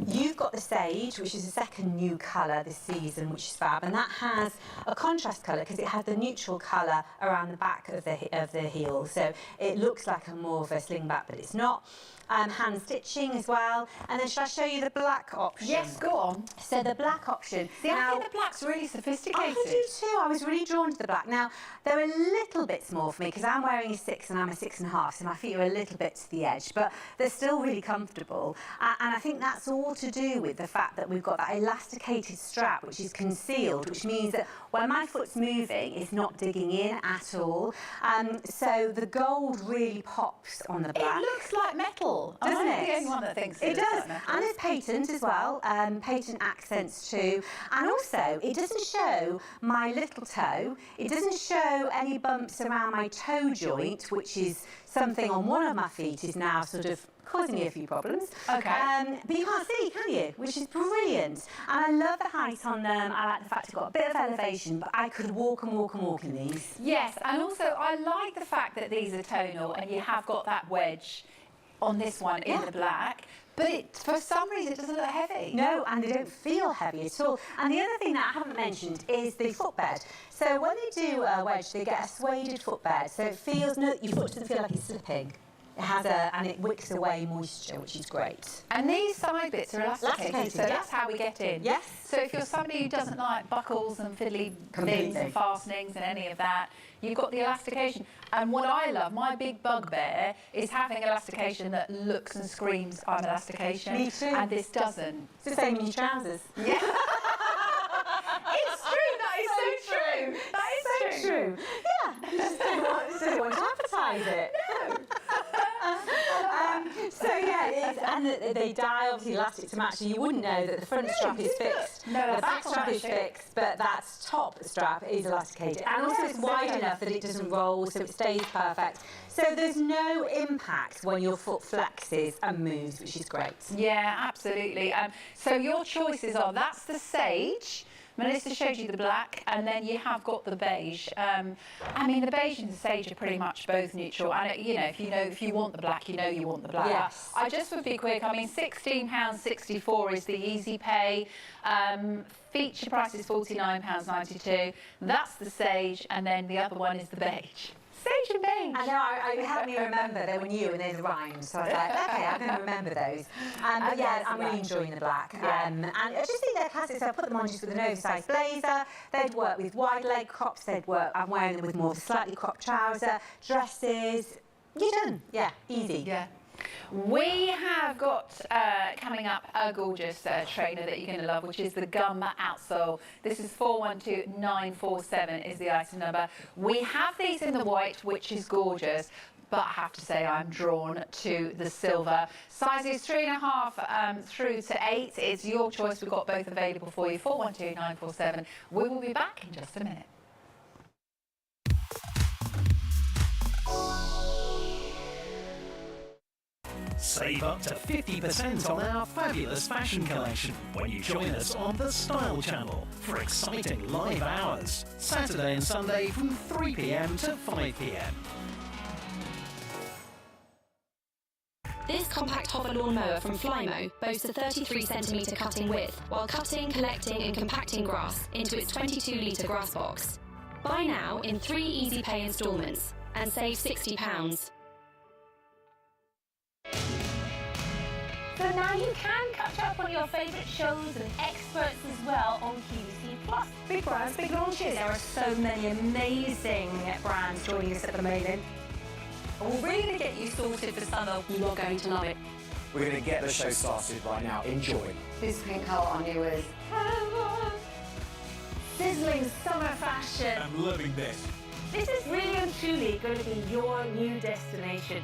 You've got the sage, which is the second new colour this season, which is fab, and that has a contrast colour because it has the neutral colour around the back of the heel, so it looks like a more of a slingback, but it's not. Hand stitching as well, and then should I show you the black option? Yes, go on. So the black option. See, I think the black's really sophisticated. I do too. I was really drawn to the black. Now they're a little bit small for me because I'm wearing a 6 and I'm a 6.5, so my feet are a little bit to the edge, but they're still really comfortable. And I think that's all to do with the fact that we've got that elasticated strap, which is concealed, which means that when my foot's moving, it's not digging in at all. So the gold really pops on the black. It looks like metal. Doesn't it? The only one that thinks it does. And it's patent as well, patent accents too. And also, it doesn't show my little toe. It doesn't show any bumps around my toe joint, which is something on one of my feet is now sort of causing me a few problems. Okay. But you can't see, can you? Which is brilliant. And I love the height on them. I like the fact it's got a bit of elevation, but I could walk and walk and walk in these. Yes, and also I like the fact that these are tonal and you have got that wedge on this one in the black, but for some reason it doesn't look heavy. No, and they don't feel heavy at all. And the other thing that I haven't mentioned is the footbed. So when they do a wedge, they get a suede footbed, so it feels, your foot doesn't feel like it's slipping. It has and it wicks away moisture, which is great. And these side bits are elasticated, so that's how we get in. Yes. So if you're somebody who doesn't like buckles and fiddly things and fastenings and any of that, you've got the elastication. And what I love, my big bugbear, is having elastication that looks and screams, I'm elastication. Me too. And this doesn't. It's the same in your trousers. Yeah. It's true, that is so true. That is so true. Yeah, you just don't want to advertise it. No. So yeah, it is, and they dye obviously elastic to match, so you wouldn't know that the front strap is fixed. No, the back strap is fixed, but that top strap is elasticated. And also it's wide enough that it doesn't roll, so it stays perfect. So there's no impact when your foot flexes and moves, which is great. Yeah, absolutely. So your choices are, that's the sage. Melissa showed you the black, and then you have got the beige. I mean, the beige and the sage are pretty much both neutral. And if you want the black, you want the black. Yes. I just would be quick. I mean, £16.64 is the easy pay. Feature price is £49.92. That's the sage, and then the other one is the beige. Sage and beige. I know, I helped me remember they were new and there's rhymes, so I was like, okay, I'm going to remember those. But yeah, I'm really enjoying the black. And I just think they're classic, so I put them on just with an oversized blazer. They'd work with wide leg crops, I'm wearing them with more of a slightly cropped trouser, dresses. You're done. Yeah, easy. Yeah. We have got coming up a gorgeous trainer that you're going to love, which is the gum outsole. This is 412947 is the item number. We have these in the white, which is gorgeous, but I have to say I'm drawn to the silver. Sizes 3.5 through to 8. It's your choice. We've got both available for you. 412947. We will be back in just a minute. Save up to 50% on our fabulous fashion collection when you join us on the Style Channel for exciting live hours, Saturday and Sunday from 3 p.m. to 5 p.m. This compact hover lawn mower from Flymo boasts a 33cm cutting width, while cutting, collecting and compacting grass into its 22-litre grass box. Buy now in 3 easy pay instalments and save £60. So now you can catch up on your favourite shows and experts as well on QVC Plus. Big brands, big launches. There are so many amazing brands joining us at the moment. And we're really going to get you sorted for summer. You are going to love it. We're going to get the show started right now. Enjoy. This pink colour on you is Sizzling summer fashion. I'm loving this. This is really and truly going to be your new destination.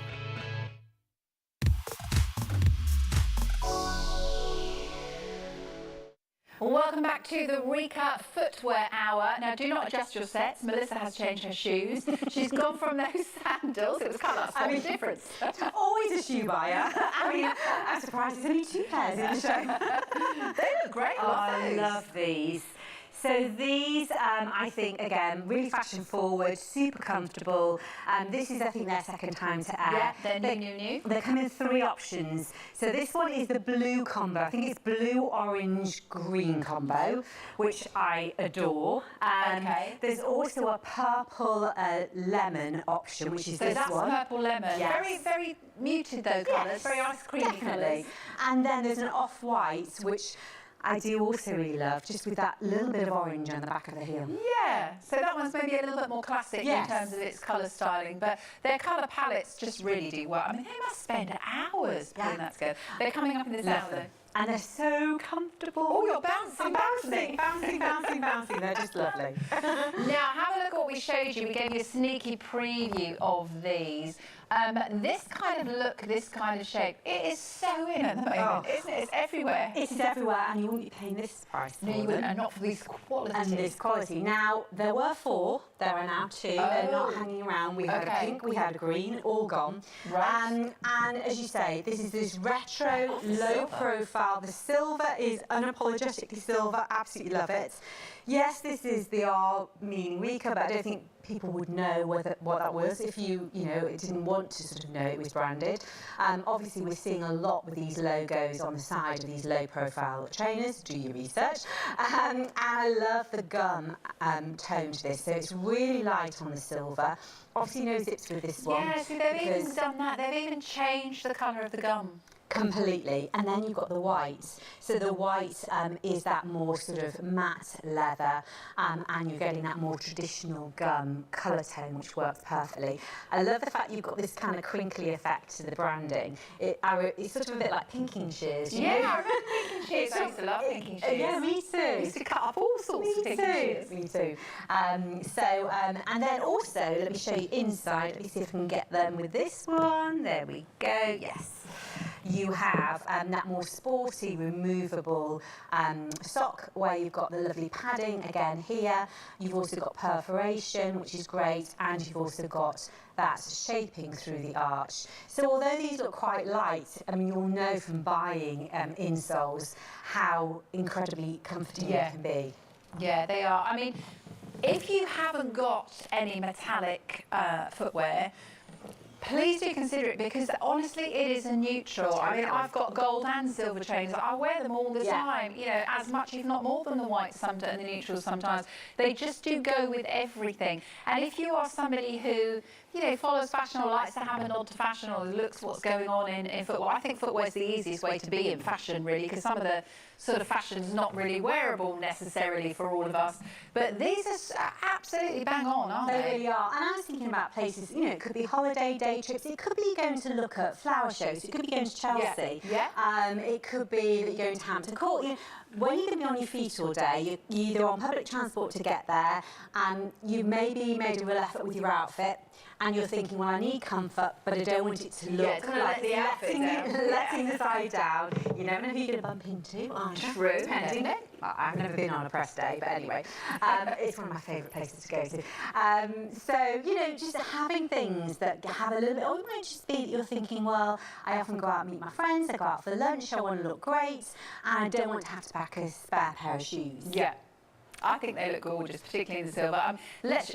Welcome back to the Rika Footwear Hour. Now, do not adjust your sets. Melissa has changed her shoes. She's gone from those sandals. It was colour. I mean, difference. Always a shoe buyer. I mean, I'm surprised there's only 2 pairs in the show. They look great. I love these. So these, I think, again, really fashion forward, super comfortable. This is, I think, their second time to air. Yeah, they're new. They come in 3 options. So this one is the blue combo. I think it's blue, orange, green combo, which I adore. Okay. There's also a purple lemon option, which is So this that's one. purple lemon. Yes. Very, very muted, though, colours. Very ice creamy Definitely. colours. And then there's an off-white, which I do also really love, just with that little bit of orange on the back of the heel. Yeah, so that one's maybe a little bit more classic Yes. in terms of its colour styling, but their colour palettes just really do well. I mean, they must spend hours putting that together. They're coming up in this hour, though. And they're so comfortable. Oh, you're bouncing, I'm bouncing. They're just lovely. Now, have a look at what we showed you. We gave you a sneaky preview of these. This kind of look, this kind of shape, it is so in at the moment, isn't it? It's everywhere. It is everywhere, and you wouldn't be paying this price for No, you them. wouldn't, and not for these qualities. And this quality. Now, there were 4, there are now 2. They're not hanging around. We had a pink, we had a green, all gone. Right. And as you say, this is this retro, low profile. The silver is unapologetically silver, absolutely love it. Yes, this is the R meaning Rika, but I don't think people would know what that was if you didn't want to sort of know it was branded. Obviously, we're seeing a lot with these logos on the side of these low-profile trainers. Do your research. And I love the gum tone to this. So it's really light on the silver. Obviously, no zips with this one. Yeah, see, they've even done that. They've even changed the colour of the gum. Completely. And then you've got the white. So the white is that more sort of matte leather, and you're getting that more traditional gum colour tone, which works perfectly. I love the fact you've got this kind of crinkly effect to the branding. It's sort of a bit like pinking shears. You know? I remember pinking shears. I used to love pinking shears. Yeah, me too. I used to cut up all sorts of pinking shears. Me too. And then also, let me show you inside. Let me see if I can get them with this one. There we go. Yes. You have that more sporty, removable sock where you've got the lovely padding again here. You've also got perforation, which is great, and you've also got that shaping through the arch. So although these look quite light, I mean, you'll know from buying insoles how incredibly comforting they can be. Yeah, they are. I mean, if you haven't got any metallic footwear, please do consider it, because honestly it is a neutral. I mean, I've got gold and silver trainers. I wear them all the time, you know, as much if not more than the whites sometimes and the neutrals sometimes. They just do go with everything. And if you are somebody who, you know, follows fashion or likes to have a nod to fashion or looks what's going on in footwear, I think footwear is the easiest way to be in fashion, really, because some of the sort of fashion's not really wearable necessarily for all of us. But these are absolutely bang on, aren't they? They really are. And I was thinking about places, you know, it could be holiday day trips, it could be going to look at flower shows, it could be going to Chelsea, it could be that you're going to Hampton Court. You know, when you're going to be on your feet all day, you're either on public transport to get there, and you maybe made a real effort with your outfit, and you're thinking, well, I need comfort, but I don't want it to look like letting the side down. You never know who you're going to bump into. True, depending. I've never been on a press day, but anyway, it's one of my favourite places to go to. So, you know, just having things that have a little bit, or it might just be that you're thinking, well, I often go out and meet my friends, I go out for lunch, I want to look great, and I don't want to have to pack a spare pair of shoes. Yeah. I think they look gorgeous, particularly in the silver.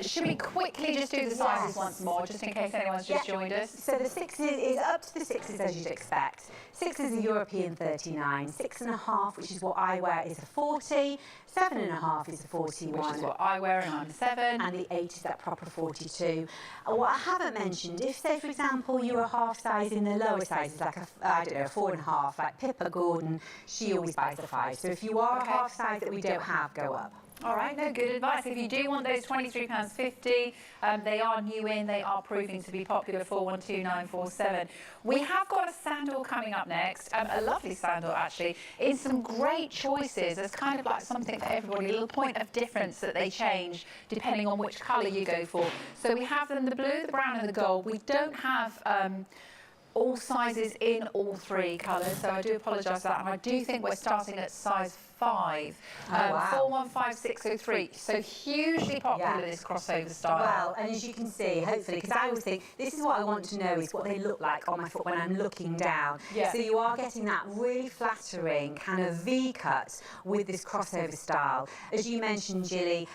Should we quickly just do the sizes once more, just in case anyone's just joined us? So the 6 is up to the 6s as you'd expect. 6 is a European 39, 6.5, which is what I wear, is a 40, 7.5 is a 41. Which is what I wear, and I'm a 7. And the 8 is that proper 42. What I haven't mentioned, if say for example you're a half size in the lower sizes, like a, I don't know, a 4.5, like Pippa Gordon, she always buys a 5. So if you are a half size that we don't have, go up. All right, no, good advice. If you do want those £23.50, they are new in, they are proving to be popular, 412947. We have got a sandal coming up next, a lovely sandal actually, in some great choices. There's kind of like something for everybody, a little point of difference that they change depending on which colour you go for. So we have them, the blue, the brown and the gold. We don't have all sizes in all 3 colours, so I do apologise for that, and I do think we're starting at size 5, 415603. So hugely popular, this crossover style. Well, and as you can see, hopefully, because I always think this is what I want to know is what they look like on my foot when I'm looking down. Yeah. So you are getting that really flattering kind of V cut with this crossover style. As you mentioned, Gilly,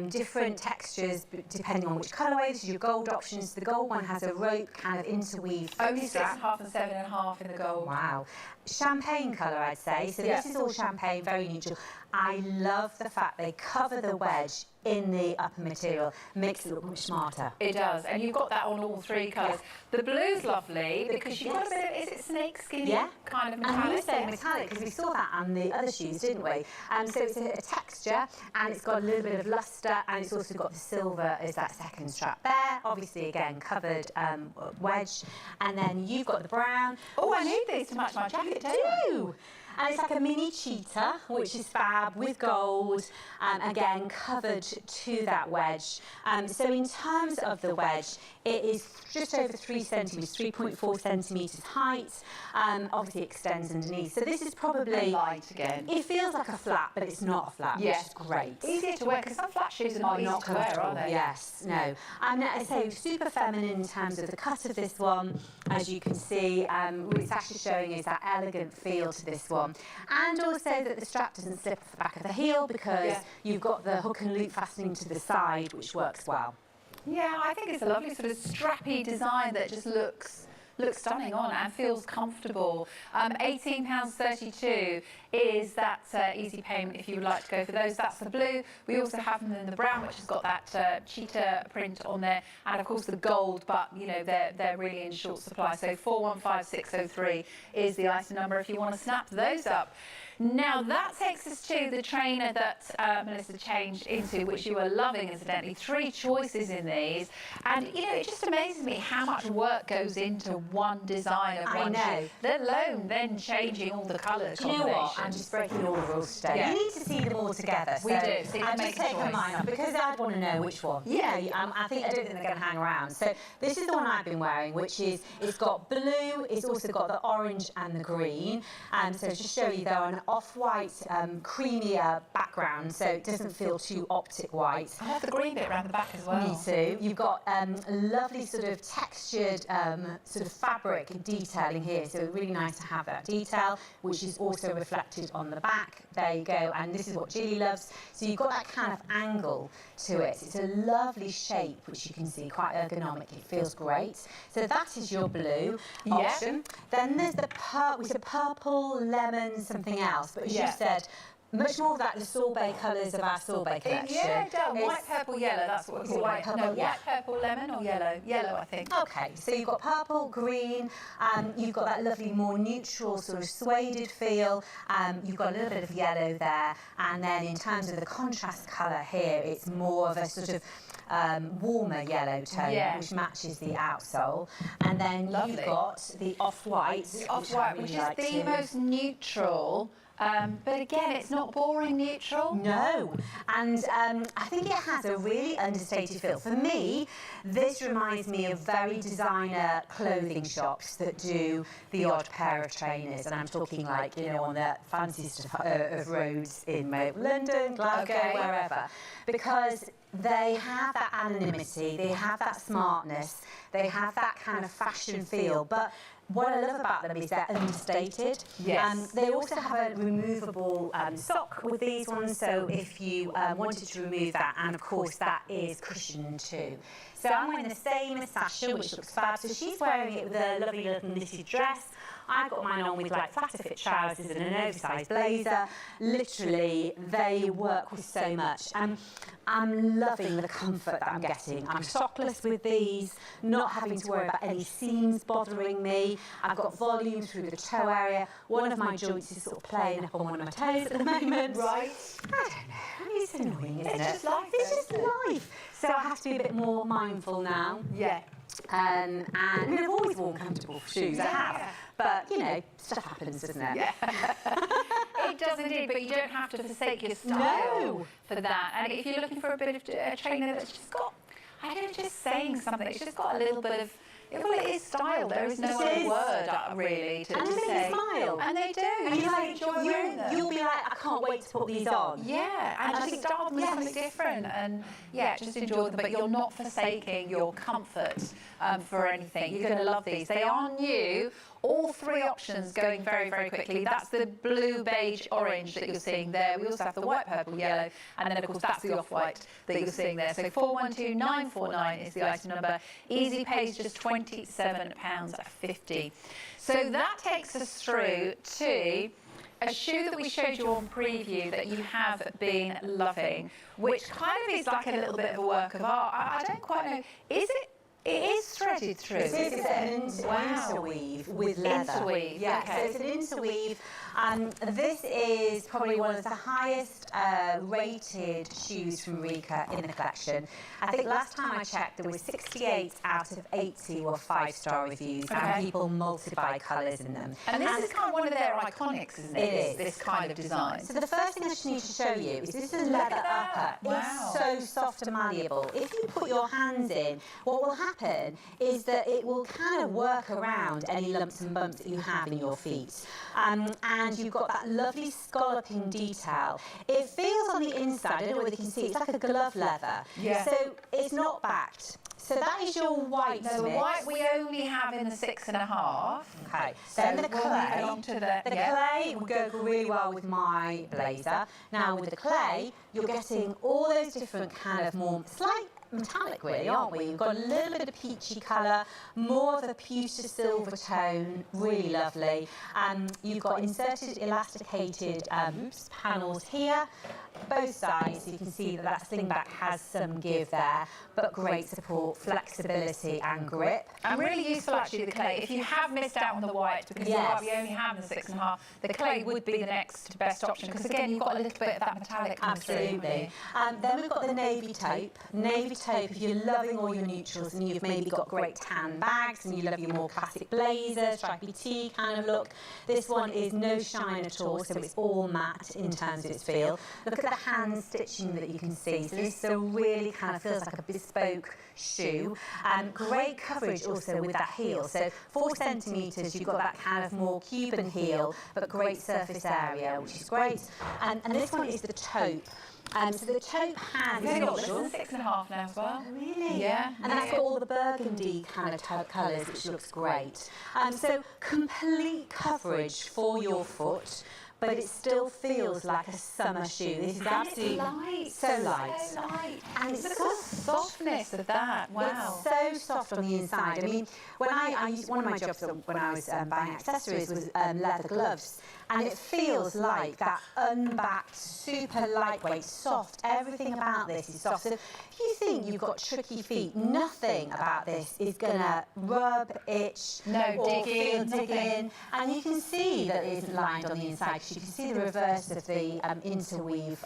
different textures depending on which colourway. This is your gold options. The gold one has a rope kind of interweave. Only 6.5 and 7.5 in the gold. Wow. Champagne colour, I'd say. So this is all champagne, very neutral. I love the fact they cover the wedge in the upper material, makes it look much smarter. It does, and you've got that on all 3 colours. The blue's lovely because you've got a bit of, is it snakeskin kind of metallic? And you say metallic because we saw that on the other shoes, didn't we? So it's a texture, and it's got a little bit of lustre, and it's also got the silver as that second strap there. Obviously, again, covered wedge. And then you've got the brown. Oh, I need these to match my jacket, You do! And it's like a mini cheetah, which is fab, with gold, again, covered to that wedge. So in terms of the wedge, it is just over 3 centimetres, 3.4 centimetres height, obviously extends underneath. So this is probably... light again. It feels like a flat, but it's not a flat, which is great. Easier to wear, because some flat shoes are not easy to wear, are they? Yes, no. I say super feminine in terms of the cut of this one. As you can see, what it's actually showing is that elegant feel to this one. And also that the strap doesn't slip off the back of the heel because you've got the hook and loop fastening to the side, which works well. Yeah, I think it's a lovely sort of strappy design that just looks stunning on and feels comfortable. £18.32 is that easy payment if you would like to go for those. That's the blue. We also have them in the brown, which has got that cheetah print on there, and of course the gold, but you know they're really in short supply. So 415603 is the item number if you want to snap those up. Now that takes us to the trainer that Melissa changed into, which you were loving incidentally. 3 choices in these, and you know it just amazes me how much work goes into one design of one shoe, let alone then changing all the colour combinations. Do you know what? I'm just breaking all the rules today. Yeah. You need to see them all together. We do. So I'm just taking mine off because I'd want to know which one. Yeah, I don't think they're going to hang around. So this is the one I've been wearing, which is it's got blue. It's also got the orange and the green. So to show you, they're an off-white, creamier background, so it doesn't feel too optic white. I love the green bit around the back as well. Me too. You've got a lovely sort of textured sort of fabric detailing here, so really nice to have that detail, which is also reflected on the back. There you go, and this is what Gilly loves. So you've got that kind of angle to it. It's a lovely shape, which you can see, quite ergonomic. It feels great. So that is your blue option. Then there's the purple, lemon, something else, but as you said, much more of that, the sorbet colours of our sorbet collection. Yeah, it does. White, purple, yellow, that's what we call it. White, purple, white, purple, lemon or yellow? Yellow, I think. Okay, so you've got purple, green, you've got that lovely more neutral sort of sueded feel, you've got a little bit of yellow there, and then in terms of the contrast colour here, it's more of a sort of warmer yellow tone, which matches the outsole. And then you've got the off-white. The off-white, which is the most neutral. But again, it's not boring neutral. No, and I think it has a really understated feel. For me, this reminds me of very designer clothing shops that do the odd pair of trainers, and I'm talking like, you know, on the fanciest of roads in London, Glasgow, wherever, because they have that anonymity, they have that smartness, they have that kind of fashion feel, but what I love about them is they're understated. Yes. They also have a removable sock with these ones, so if you wanted to remove that, and of course that is cushioned too. So I'm wearing the same as Sasha, which looks fab. So she's wearing it with a lovely little knitted dress. I've got mine on with like flatter fit trousers and an oversized blazer. Literally, they work with so much. I'm loving the comfort that I'm getting. I'm sockless with these, not having to worry about any seams bothering me. I've got volume through the toe area. One of my joints is sort of playing up on one of my toes at the moment. Right. I don't know. I mean, it's annoying, isn't it? It's just life. It's just life. So I have to be a bit more mindful now. Yeah. And I mean, I've always worn comfortable shoes, I have, but you know, stuff happens, doesn't it? Yeah. It does indeed, but you don't have to forsake your style for that. And if you're looking for a bit of a trainer that's just got, I don't know, just saying something, it's just got a little bit of, well, it is style. There is no other word really to and say. they smile. And they do. And You you're like, enjoy wearing them. you'll be like, I can't wait to put these on. Yeah, and just start them with something different, and yeah, just enjoy them. But you're not forsaking your comfort for anything. You're going to love these. They are new. All three options going very, very quickly. That's the blue, beige, orange that you're seeing there. We also have the white, purple, yellow, and then of course that's the off-white that you're seeing there. So 412949 is the item number. Easy pay is just £27.50. So that takes us through to a shoe that we showed you on preview that you have been loving, which kind of is like a little bit of a work of art. I don't quite know. Is it? It is threaded through. It is an interweave with leather. Interweave, yeah. okay. So it's an interweave. This is probably one of the highest rated shoes from Rika in the collection. I think last time I checked, there were 68 out of 80 were 5-star reviews, and people multiply colours in them. And this is kind of one of their iconics, isn't it? It is. This kind of design. So the first thing I just need to show you is this is a leather upper. Wow. It's so soft and malleable. If you put your hands in, what will happen is that it will kind of work around any lumps and bumps that you have in your feet. And you've got that lovely scalloping detail. It feels on the inside, I don't know whether you can see, it's like a glove leather. Yeah. So it's not backed. So that is your white No, the mix. white we only have in the 6.5. Okay, So then the we'll clay. move on to the clay will go really well with my blazer. Now with the clay, you're getting all those different kind of more slight metallic really, aren't we? You've got a little bit of peachy colour, more of a pewter silver tone, really lovely. You've got inserted elasticated panels here, both sides. You can see that that slingback has some give there, but great support, flexibility and grip. And really useful actually, the clay. If you have missed out on the white, because the white we only have in the 6.5, the clay would be the next best option, because again, you've got a little bit of that metallic. Absolutely. Then we've got the navy taupe. Navy taupe, if you're loving all your neutrals and you've maybe got great tan bags and you love your more classic blazer, stripy tee kind of look, this one is no shine at all, so it's all matte in terms of its feel. Look at the hand stitching that you can see. So this is a really kind of feels like a bespoke shoe. Great coverage also with that heel. So 4 centimetres, you've got that kind of more Cuban heel, but great surface area, which is great. And this one is the taupe. So the taupe has... We've got this in the 6.5 now as well. Really? Yeah. And that's got all the burgundy kind of taupe colours, which looks great. So complete coverage for your foot, but it still feels like a summer shoe. This is absolutely light. So light. So light. And it's Look so at the softness of that. Wow. It's so soft on the inside. I mean, when I used, one of my jobs when I was buying accessories was leather gloves, and it feels like that unbacked, super lightweight, soft. Everything about this is soft. So if you think you've got tricky feet, nothing about this is gonna rub, itch, or dig in. And you can see that it isn't lined on the inside. You can see the reverse of the interweave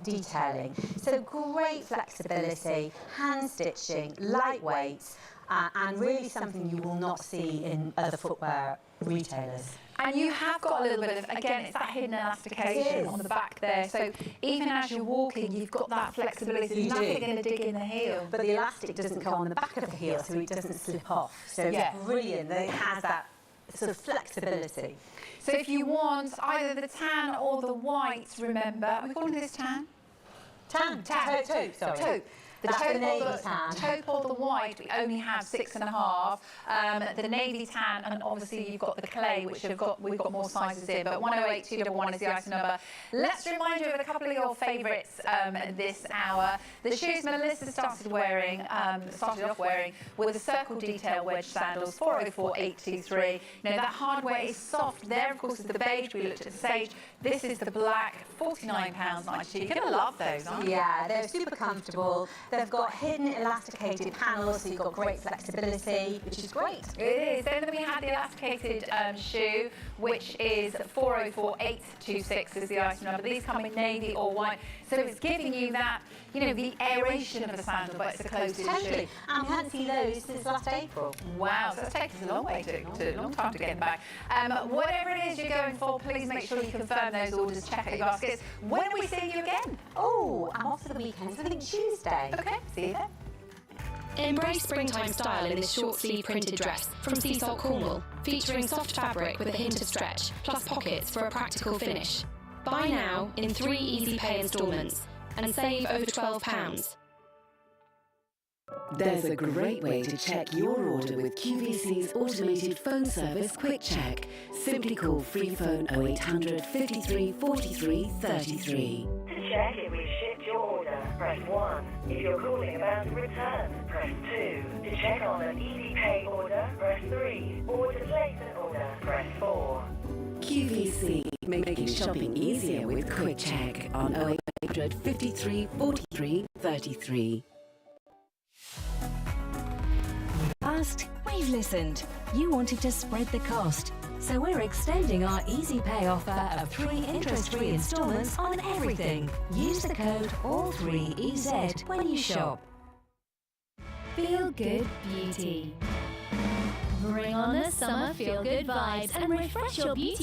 detailing. So great flexibility, hand stitching, lightweight, and really something you will not see in other footwear retailers. And you have got a little bit of, again, it's that hidden elastication on the back there. So even as you're walking, you've got that flexibility. There's nothing going to dig in the heel. But the elastic doesn't go on the back of the heel, so it doesn't slip off. So it's brilliant that it has that sort of flexibility. So if you want either the tan or the white, remember, are we calling this tan? Taupe, sorry. Taupe. The That's taupe the navy or the tan. taupe or the white. white, we only have 6.5. The navy tan, and obviously you've got the clay, which we've got more sizes in, but 108211 is the item number. Let's remind you of a couple of your favourites this hour. The shoes Melissa started off wearing were the circle detail wedge sandals, 404823. Now that hardware is soft. There, of course, is the beige. We looked at the sage. This is the black, £49.92. You're going to love those, aren't you? Yeah, they're super comfortable. They've got hidden elasticated panels, so you've got great flexibility, which is great. It is. Then we had the elasticated shoe, which is 404826 is the item number. These come in navy or white, so it's giving you that, you know, the aeration of the sandal, but it's a closed-in shoe. And we hadn't seen those since last April. Wow, so that's taken us a long way a long time to get them back. Whatever it is you're going for, please make sure you confirm those orders, check out your baskets. When are we seeing you again? Oh, I'm off for the weekend, so I think Tuesday. Okay, see you then. Embrace springtime style in this short-sleeve printed dress from Sea Salt Cornwall, featuring soft fabric with a hint of stretch, plus pockets for a practical finish. Buy now in 3 easy pay instalments and save over £12. There's a great way to check your order with QVC's automated phone service Quick Check. Simply call free phone 0800 53 43 33. To check if we shipped your order, press 1. If you're calling about a return, press 2. To check on an easy pay order, press 3. Or to place an order, press 4. QVC, making shopping easier with Quick Check on 0800 53 43 33. Asked, we've listened. You wanted to spread the cost. So we're extending our easy pay offer of 3 interest-free instalments on everything. Use the code ALL3EZ when you shop. Feel Good Beauty. Bring on the summer feel-good vibes and refresh your beauty